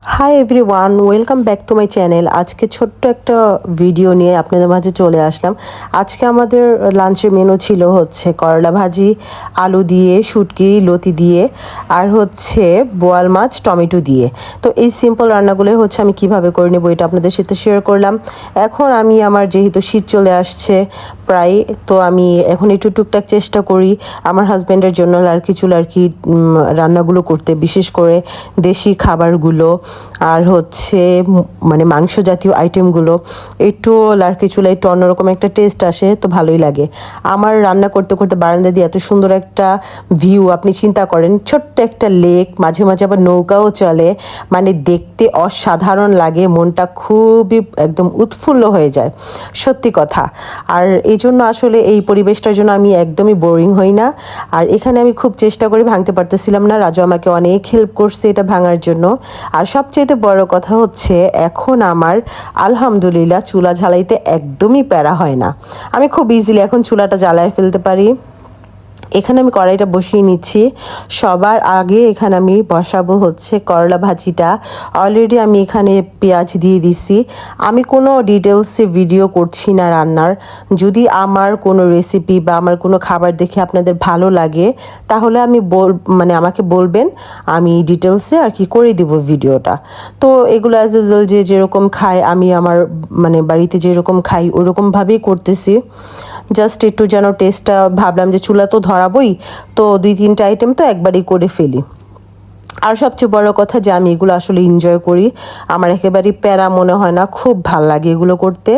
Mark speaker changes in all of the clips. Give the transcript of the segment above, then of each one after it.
Speaker 1: Hi everyone, welcome back to my channel. আজকে ছোট্ট একটা ভিডিও নিয়ে আপনাদের মাঝে চলে আসলাম। আজকে আমাদের লাঞ্চের মেনু ছিল হচ্ছে করলা ভাজি, আলু দিয়ে, শুটকি লতি দিয়ে, আর হচ্ছে বোয়াল মাছ টমেটো দিয়ে। তো এই সিম্পল রান্নাগুলো হচ্ছে আমি কিভাবে করে নেবো এটা আপনাদের সাথে শেয়ার করলাম। এখন আমি আমার যেহেতু শীত চলে আসছে প্রায়, তো আমি এখন একটু টুকটাক চেষ্টা করি আমার হাজব্যান্ডের জন্য লার্কি রান্নাগুলো করতে, বিশেষ করে দেশি খাবারগুলো আর হচ্ছে মানে মাংস জাতীয় আইটেমগুলো একটু লার্কি চুলায় একটু অন্যরকম একটা টেস্ট আসে, তো ভালোই লাগে। আমার রান্না করতে করতে বারান্দা দিয়ে এত সুন্দর একটা ভিউ, আপনি চিন্তা করেন, ছোট্ট একটা লেক, মাঝে মাঝে আবার নৌকাও চলে, মানে দেখতে অসাধারণ লাগে, মনটা খুবই একদম উৎফুল্ল হয়ে যায়, সত্যি কথা। আর এই জন্য আসলে এই পরিবেশটার জন্য আমি একদমই বোরিং হই না। আর এখানে আমি খুব চেষ্টা করে ভাঙতে পারতেছিলাম না, রাজু আমাকে অনেক হেল্প করছে এটা ভাঙার জন্য। আর সবচেয়ে বড় কথা হচ্ছে এখন আমার আলহামদুলিল্লাহ চুলা জ্বালাইতে একদমই প্যারা হয় না, আমি খুব ইজিলি এখন চুলাটা জ্বালায় ফেলতে পারি। এখানে আমি কড়াইটা বসিয়ে নিচ্ছি। সবার আগে এখানে আমি বসাবো হচ্ছে করলা ভাজিটা। অলরেডি আমি এখানে পেঁয়াজ দিয়ে দিছি। আমি কোনো ডিটেলসে ভিডিও করছি না রান্নার। যদি আমার কোনো রেসিপি বা আমার কোনো খাবার দেখে আপনাদের ভালো লাগে তাহলে মানে আমাকে বলবেন, আমি ডিটেলসে আর কি করে দিব ভিডিওটা। তো এগুলো অ্যাজ ইউজুয়াল যে যেরকম খায়, আমি আমার মানে বাড়িতে যেরকম খাই ওরকমভাবেই করতেছি। জাস্ট একটু যেন টেস্টটা, ভাবলাম যে চুলা তো ধরাবই, তো 2-3টা আইটেম তো একবারই করে ফেলি। আর সবচেয়ে বড় কথা যে আমি এগুলো আসলে এনজয় করি, আমার একেবারেই প্যারা মনে হয় না, খুব ভাল লাগে এগুলো করতে।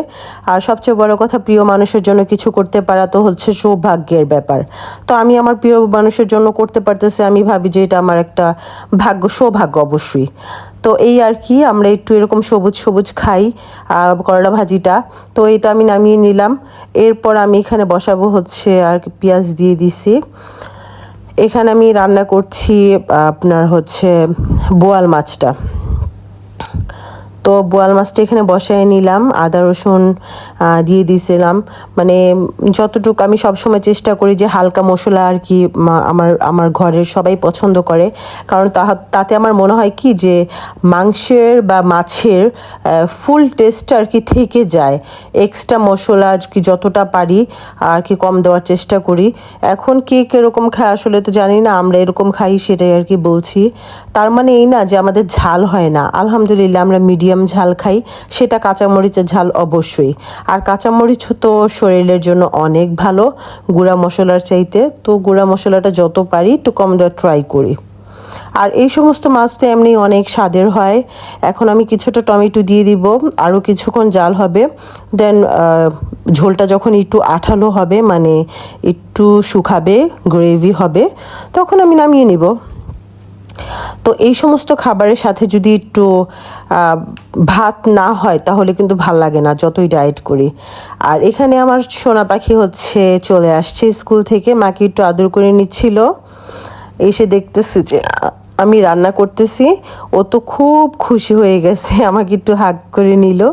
Speaker 1: আর সবচেয়ে বড় কথা, প্রিয় মানুষের জন্য কিছু করতে পারা তো হচ্ছে সৌভাগ্যের ব্যাপার। তো আমি আমার প্রিয় মানুষের জন্য করতে পারতেছি, আমি ভাবি যে এটা আমার একটা সৌভাগ্য অবশ্যই। তো এই আর কি, আমরা একটু এরকম সবুজ সবুজ খাই করলা ভাজিটা। তো এটা আমি নামিয়ে নিলাম। এরপর আমি এখানে বসাবো হচ্ছে আর পেঁয়াজ দিয়ে দিছি। এখানে আমি রান্না করছি আপনার হচ্ছে বোয়াল মাছটা। তো বোয়াল মাছটা এখানে বসায় নিলাম, আদা রসুন দিয়ে দিয়েছিলাম। মানে যতটুকু আমি সবসময় চেষ্টা করি যে হালকা মশলা আর কি আমার ঘরের সবাই পছন্দ করে, কারণ তাতে আমার মনে হয় কি যে মাংসের বা মাছের ফুল টেস্টটা আর কি থেকে যায়। এক্সট্রা মশলা আর কি যতটা পারি আর কি কম দেওয়ার চেষ্টা করি। এখন কে কীরকম খায় আসলে তো জানি না, আমরা এরকম খাই সেটাই আর কি বলছি। তার মানে এই না যে আমাদের ঝাল হয় না, আলহামদুলিল্লাহ আমরা মিডিয়াম ঝাল খাই, সেটা কাঁচামরিচের ঝাল অবশ্যই। আর কাঁচামরিচ তো শরীরের জন্য অনেক ভালো গুঁড়া মশলার চাইতে, তো গুঁড়া মশলাটা যত পারি একটু কম দেওয়ার ট্রাই করি। আর এই সমস্ত মাছ তো এমনি অনেক স্বাদের হয়। এখন আমি কিছুটা টমেটো দিয়ে দিব, আরও কিছুক্ষণ জাল হবে, দেন ঝোলটা যখন একটু আঠালো হবে, মানে একটু শুকাবে, গ্রেভি হবে, তখন আমি নামিয়ে নিব। তো এই সমস্ত খাবারের সাথে যদি একটু ভাত না হয় তাহলে কিন্তু ভাল লাগে না, যতই ডায়েট করি। আর এখানে আমার সোনা পাখি হচ্ছে চলে আসছে স্কুল থেকে, মাকে একটু আদর করে নিচ্ছিল। এসে দেখতেছি যে আমি রান্না করতেছি, ও তো খুব খুশি হয়ে গেছে, আমাকে একটু হাগ করে নিল,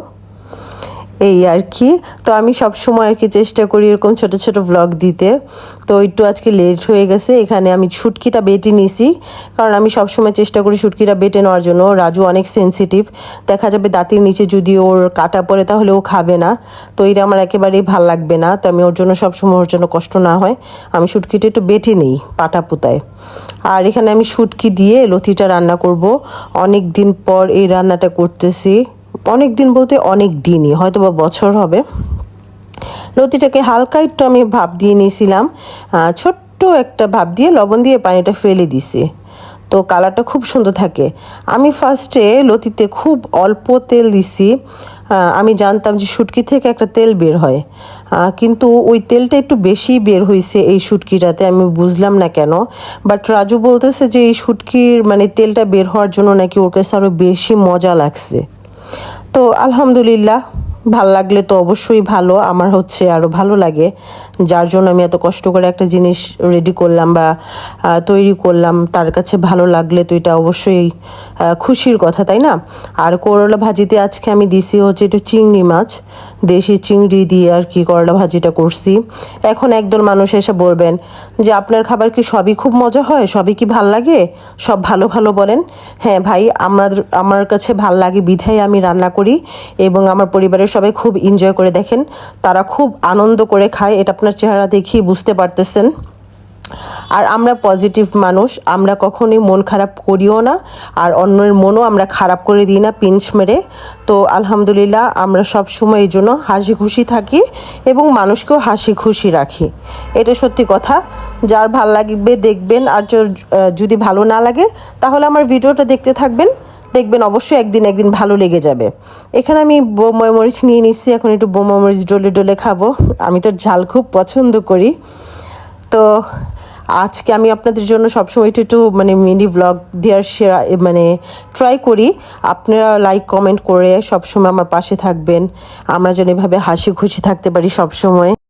Speaker 1: এই আর কি। তো আমি সব সময় আর কি চেষ্টা করি এরকম ছোট ছোট ভ্লগ দিতে। তো একটু আজকে লেট হয়ে গেছে। এখানে আমি শুটকিটা বেটে নিয়েছি, কারণ আমি সব সময় চেষ্টা করি শুটকিটা বেটে নেওয়ার জন্য। রাজু অনেক সেনসিটিভ, দেখা যাবে দাঁতের নিচে যদি ওর কাটা পড়ে তাহলে ও খাবে না, তো এটা আমার একেবারেই ভাল লাগবে না। তো আমি ওর জন্য সবসময়, ওর জন্য কষ্ট না হয়, আমি শুটকিটা একটু বেটে নিই পাটা পুতায়। আর এখানে আমি শুটকি দিয়ে লতিটা রান্না করব। অনেক দিন পর এই রান্নাটা করতেছি, অনেক দিন বলতে অনেক দিনই, হয়তো বা বছর হবে। লতিটাকে হালকা একটু আমি ভাপ দিয়ে নিয়েছিলাম, ছোট্ট একটা ভাপ দিয়ে লবণ দিয়ে পানিটা ফেলে দিছি, তো কালারটা খুব সুন্দর থাকে। আমি ফার্স্টে লতিতে খুব অল্প তেল দিছি। আমি জানতাম যে শুটকি থেকে একটা তেল বের হয়, কিন্তু ওই তেলটা একটু বেশি বের হয়েছে এই শুটকিটাতে, আমি বুঝলাম না কেন। বাট রাজু বলতেছে যে এই শুটকির মানে তেলটা বের হওয়ার জন্য নাকি ওর কাছে আরও বেশি মজা লাগছে। তো আলহামদুলিল্লাহ, ভাল লাগলে তো অবশ্যই ভালো, আমার হচ্ছে আরও ভালো লাগে, যার জন্য আমি এত কষ্ট করে একটা জিনিস রেডি করলাম বা তৈরি করলাম, তার কাছে ভালো লাগলে তো এটা অবশ্যই খুশির কথা, তাই না? আর করলা ভাজিতে আজকে আমি দিছি হচ্ছে একটু চিংড়ি মাছ, দেশি চিংড়ি দিয়ে আর কি করলা ভাজিটা করছি। এখন একদল মানুষ এসে বলবেন যে আপনার খাবার কি সবই খুব মজা হয়, সবই কি ভাল লাগে, সব ভালো ভালো বলেন। হ্যাঁ ভাই, আমার কাছে ভাল লাগে বিধায় আমি রান্না করি এবং আমার পরিবারের সবাই খুব এনজয় করে দেখেন, তারা খুব আনন্দ করে খায়, এটা আপনার চেহারা দেখেই বুঝতে পারতেছেন। আর আমরা পজিটিভ মানুষ, আমরা কখনোই মন খারাপ করিও না, আর অন্যের মনও আমরা খারাপ করে দিই না পিঞ্চ মেরে। তো আলহামদুলিল্লাহ আমরা সব সময় এই জন্য হাসি খুশি থাকি এবং মানুষকেও হাসি খুশি রাখি, এটা সত্যি কথা। যার ভাল লাগবে দেখবেন, আর যদি ভালো না লাগে তাহলে আমার ভিডিওটা দেখতে থাকবেন, দেখবেন অবশ্যই একদিন ভালো লেগে যাবে। এখানে আমি বোমা মরিচ নিয়ে নিচ্ছি, এখন একটু বোমা মরিচ ডলে ডলে খাবো। আমি তো ঝাল খুব পছন্দ করি। তো আজকে আমি আপনাদের জন্য সবসময় একটু মানে মিনি ব্লগ দেওয়ার মানে ট্রাই করি। আপনারা লাইক কমেন্ট করে সবসময় আমার পাশে থাকবেন, আমরা যেন এভাবে হাসি খুশি থাকতে পারি সবসময়।